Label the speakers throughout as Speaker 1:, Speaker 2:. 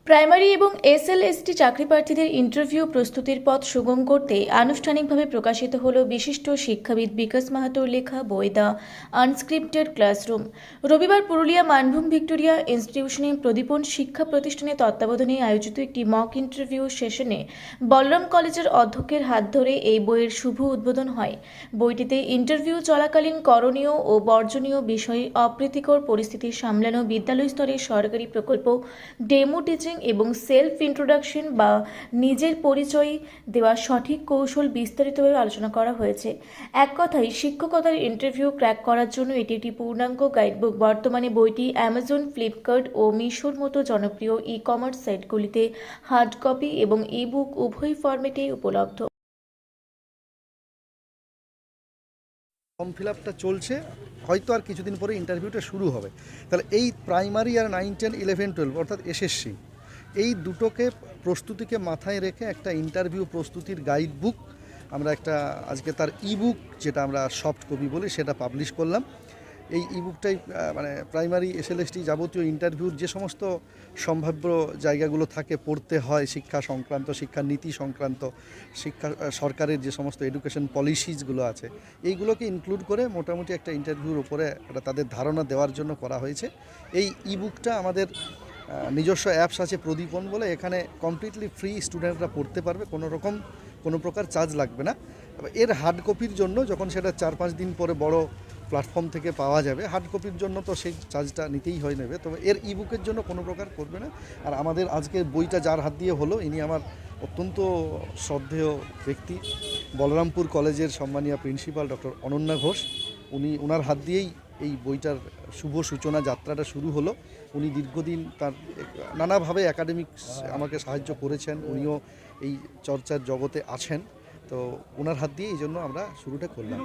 Speaker 1: Primary এবং SLST চাকরি প্রার্থীদের ইন্টারভিউ প্রস্তুতির পথ সুগম করতে আনুষ্ঠানিকভাবে প্রকাশিত হল বিশিষ্ট শিক্ষাবিদ বিকাশ মাহাতোর লেখা বই দ্য আনস্ক্রিপ্টেড ক্লাসরুম। রবিবার পুরুলিয়া মানভূম ভিক্টোরিয়া ইনস্টিটিউশনে প্রদীপন শিক্ষা প্রতিষ্ঠানের তত্ত্বাবধানে আয়োজিত একটি মক ইন্টারভিউ সেশনে বলরাম কলেজের অধ্যক্ষের হাত ধরে এই বইয়ের শুভ উদ্বোধন হয়। বইটিতে ইন্টারভিউ চলাকালীন করণীয় ও বর্জনীয় বিষয়ে অপ্রীতিকর পরিস্থিতি সামলানো, বিদ্যালয় স্তরের সরকারি প্রকল্প, ডেমো টিচিং এবং সেলফ ইন্ট্রোডাকশন বা নিজের পরিচয় দেওয়া সঠিক কৌশল বিস্তারিতভাবে আলোচনা করা হয়েছে। এক কথায় শিক্ষকতার ইন্টারভিউ ক্র্যাক করার জন্য এটি একটি পূর্ণাঙ্গ গাইডবুক। বর্তমানে বইটি অ্যামাজন, ফ্লিপকার্ট ও মিশোর মতো জনপ্রিয় ই কমার্স সাইটগুলিতে হার্ড কপি এবং ই বুক উভয় ফরম্যাটেই উপলব্ধ।
Speaker 2: ফর্ম ফিল আপটা চলছে, হয়তো আর কিছুদিন পরে ইন্টারভিউটা শুরু হবে। তাহলে এই প্রাইমারি আর 9, 10, 11, 12 অর্থাৎ এসএসসি এই দুটোকে প্রস্তুতিকে মাথায় রেখে একটা ইন্টারভিউ প্রস্তুতির গাইড বুক আমরা আজকে তার ইবুক, যেটা আমরা সফট কপি বলি, সেটা পাবলিশ করলাম। এই ইবুকটাই মানে প্রাইমারি এসএলএসটি যাবতীয় ইন্টারভিউর যে সমস্ত সম্ভাব্য জায়গাগুলো থাকে, পড়তে হয়, শিক্ষা সংক্রান্ত, শিক্ষা নীতি সংক্রান্ত, শিক্ষা সরকারের যে সমস্ত এডুকেশন পলিসিসগুলো আছে, এইগুলোকে ইনক্লুড করে মোটামুটি একটা ইন্টারভিউর উপরে তাদের ধারণা দেওয়ার জন্য করা হয়েছে। এই ইবুকটা আমাদের নিজস্ব অ্যাপস আছে প্রদীপন বলে, এখানে কমপ্লিটলি ফ্রি, স্টুডেন্টরা পড়তে পারবে, কোনো প্রকার চার্জ লাগবে না। এর হার্ড কপির জন্য যখন সেটা 4-5 দিন পরে বড় প্ল্যাটফর্ম থেকে পাওয়া যাবে, হার্ড কপির জন্য তো সেই চার্জটা নিতেই হয় নেবে, তবে এর ইবুকের জন্য কোনো প্রকার করবে না। আর আমাদের আজকের বইটা যার হাত দিয়ে হলো, ইনি আমার অত্যন্ত শ্রদ্ধেয় ব্যক্তি, বলরামপুর কলেজের সম্মানীয় প্রিন্সিপাল ডক্টর অনন্যা ঘোষ। ওনার হাত দিয়েই এই বইটার শুভ সূচনা যাত্রাটা শুরু হলো। উনি দীর্ঘদিন তার নানাভাবে একাডেমিক আমাকে সাহায্য করেছেন, উনিও এই চর্চার জগতে আছেন, তো ওনার হাত দিয়ে এই জন্য আমরা শুরুটা করলাম।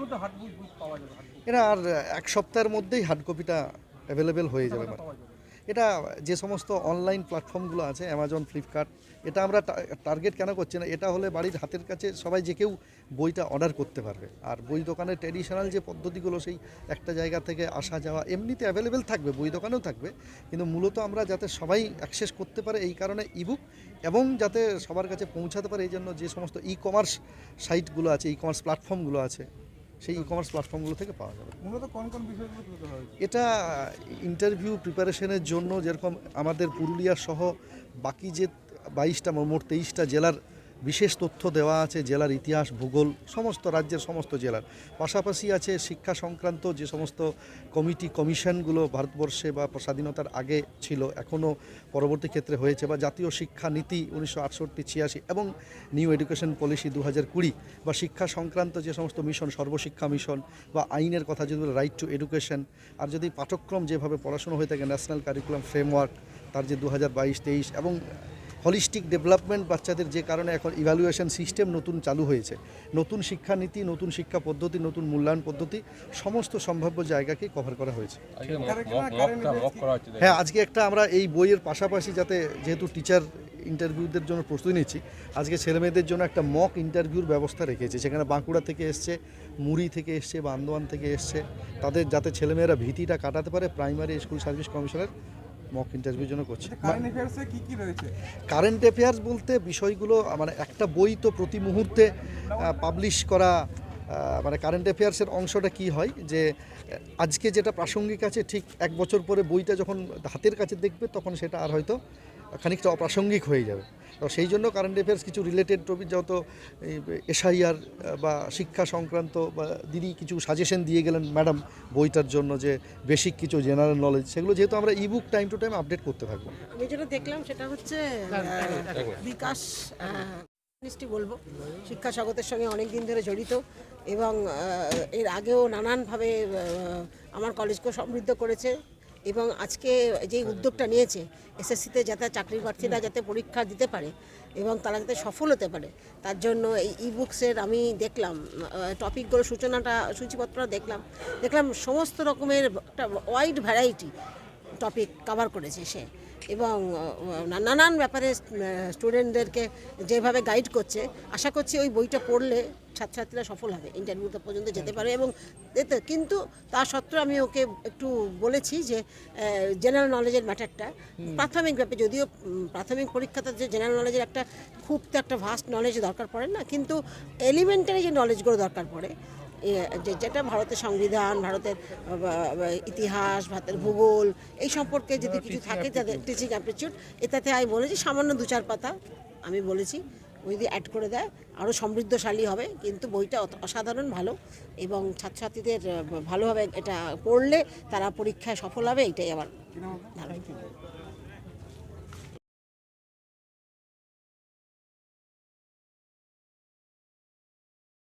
Speaker 2: এটা আর এক সপ্তাহের মধ্যেই হার্ড কপিটা অ্যাভেলেবেল হয়ে যাবে। এটা যে সমস্ত অনলাইন প্ল্যাটফর্মগুলো আছে, অ্যামাজন, ফ্লিপকার্ট, এটা আমরা টার্গেট কেন করছি না, এটা হলে বাড়ির হাতের কাছে সবাই যে কেউ বইটা অর্ডার করতে পারবে। আর বই দোকানের ট্র্যাডিশনাল যে পদ্ধতিগুলো, সেই একটা জায়গা থেকে আসা যাওয়া এমনিতে অ্যাভেলেবেল থাকবে, বই দোকানেও থাকবে, কিন্তু মূলত আমরা যাতে সবাই অ্যাক্সেস করতে পারে এই কারণে ইবুক, এবং যাতে সবার কাছে পৌঁছাতে পারে এই জন্য যে সমস্ত ই কমার্স সাইটগুলো আছে, ই কমার্স প্ল্যাটফর্মগুলো আছে, সেই ই কমার্স প্ল্যাটফর্মগুলো থেকে পাওয়া যাবে।
Speaker 3: মূলত কোন বিষয়গুলো তুলে ধরা হয়েছে?
Speaker 2: এটা ইন্টারভিউ প্রিপারেশনের জন্য, যেরকম আমাদের পুরুলিয়া সহ বাকি যে 22টা, মোট 23টা জেলার বিশেষ তথ্য দেওয়া আছে, জেলার ইতিহাস, ভূগোল, সমস্ত রাজ্যের সমস্ত জেলার, পাশাপাশি আছে শিক্ষা সংক্রান্ত যে সমস্ত কমিটি, কমিশনগুলো ভারতবর্ষে বা স্বাধীনতার আগে ছিল, এখনও পরবর্তী ক্ষেত্রে হয়েছে, বা জাতীয় শিক্ষা নীতি 1968-86 এবং নিউ এডুকেশন পলিসি 2020, বা শিক্ষা সংক্রান্ত যে সমস্ত মিশন, সর্বশিক্ষা মিশন, বা আইনের কথা যদি রাইট টু এডুকেশন, আর যদি পাঠ্যক্রম যেভাবে পড়াশোনা হয়ে থাকে, ন্যাশনাল কারিকুলাম ফ্রেমওয়ার্ক তার যে 2022-23, এবং হলিস্টিক ডেভেলপমেন্ট বাচ্চাদের, যে কারণে এখন ইভ্যালুয়েশন সিস্টেম নতুন চালু হয়েছে, নতুন শিক্ষানীতি, নতুন শিক্ষা পদ্ধতি, নতুন মূল্যায়ন পদ্ধতি, সমস্ত সম্ভাব্য জায়গাকে কভার করা হয়েছে। হ্যাঁ, আজকে আমরা এই বইয়ের পাশাপাশি, যাতে যেহেতু টিচার ইন্টারভিউদের জন্য প্রস্তুতি নিচ্ছি, আজকে ছেলেমেয়েদের জন্য একটা মক ইন্টারভিউর ব্যবস্থা রেখেছে। সেখানে বাঁকুড়া থেকে এসছে, মুড়ি থেকে এসছে, বা আন্দোয়ান থেকে এসছে, তাদের যাতে ছেলেমেয়েরা ভীতিটা কাটাতে পারে, প্রাইমারি স্কুল সার্ভিস কমিশনের মক ইন্টারভিউর জন্য করছে। কারেন্ট অ্যাফেয়ার্স বলতে বিষয়গুলো, মানে একটা বই তো প্রতি মুহূর্তে পাবলিশ করা, মানে কারেন্ট অ্যাফেয়ার্সের অংশটা কি হয় যে আজকে যেটা প্রাসঙ্গিক আছে, ঠিক 1 বছর পরে বইটা যখন হাতের কাছে দেখবে, তখন সেটা আর হয়তো খানিকটা অপ্রাসঙ্গিক হয়ে যাবে। তো সেই জন্য কারেন্ট অ্যাফেয়ার্স কিছু রিলেটেড টপিক, যত এসআইআর বা শিক্ষা সংক্রান্ত, বা দিদি কিছু সাজেশন দিয়ে গেলেন ম্যাডাম বইটার জন্য, যে বেসিক কিছু জেনারেল নলেজ, সেগুলো যেহেতু আমরা ebook time to time update করতে থাকবো।
Speaker 4: আমি যেটা দেখলাম সেটা হচ্ছে বিকাশ মিষ্টি বলবো, শিক্ষা জগতের সঙ্গে অনেক দিন ধরে জড়িত, এবং এর আগেও নানানভাবে আমার কলেজকেও সমৃদ্ধ করেছে, এবং আজকে যে উদ্যোগটা নিয়েছে এসএসসিতে, যাতে চাকরির প্রার্থীরা যাতে পরীক্ষা দিতে পারে এবং তারা যাতে সফল হতে পারে, তার জন্য এই ইবুকসের আমি দেখলাম টপিকগুলো, সূচিপত্রটা দেখলাম সমস্ত রকমের একটা ওয়াইড ভ্যারাইটি টপিক কভার করেছে সে, এবং নানান ব্যাপারে স্টুডেন্টদেরকে যেভাবে গাইড করছে, আশা করছি ওই বইটা পড়লে ছাত্রছাত্রীরা সফল হবে, ইন্টারভিউতে পর্যন্ত যেতে পারে। এবং এতে কিন্তু তা সত্ত্বেও আমি ওকে একটু বলেছি যে জেনারেল নলেজের ম্যাটারটা প্রাথমিক ব্যাপারে, যদিও প্রাথমিক পরীক্ষাতে যে জেনারেল নলেজের খুব তো একটা ভাস্ট নলেজ দরকার পড়ে না, কিন্তু এলিমেন্টারি যে নলেজগুলো দরকার পড়ে, যেটা ভারতের সংবিধান, ভারতের ইতিহাস, ভারতের ভূগোল, এই সম্পর্কে যদি কিছু থাকে যাদের টিচিং অ্যাপটিটিউড, এটাতে আমি বলেছি সামান্য 2-4 পাতা আমি বলেছি ও যদি অ্যাড করে দেয় আরও সমৃদ্ধশালী হবে। কিন্তু বইটা অসাধারণ ভালো এবং ছাত্রছাত্রীদের ভালোভাবে এটা পড়লে তারা পরীক্ষায় সফল হবে, এইটাই আমার ভালো।